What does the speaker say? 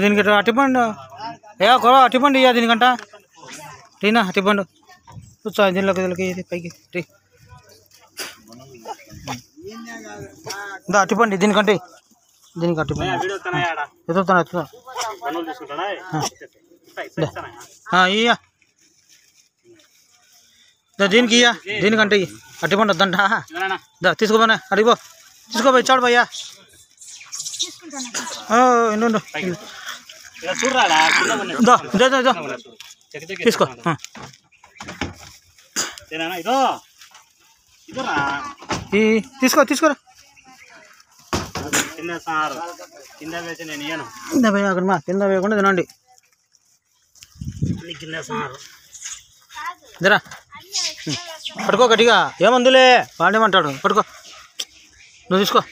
దీనికి అట్టిపండు కొర అట్టిపండు ఇయ్య దీనికంట రీనా అట్టిపండు కూర్చో దీనిలోకి దీనికి ఇది పైకి రీ అట్టిపండి దీనికంటే దీనికి అట్టిపండి ఎదుగుతున్నా ఇయ్యా దీనికి ఇయ్యా దీనికంటే అట్టిపండు వద్దంట తీసుకోపోనా అడిగిపో తీసుకోపో ఇచ్చాడు భయ్యా ఉండు తీసుకో తీసుకో తీసుకోరా కింద పోయి అక్కడ మా కింద వేయకుండా తినండి జరా పట్టుకో గట్టిగా ఏమందులే వాడేమంటాడు పట్టుకో నువ్వు తీసుకో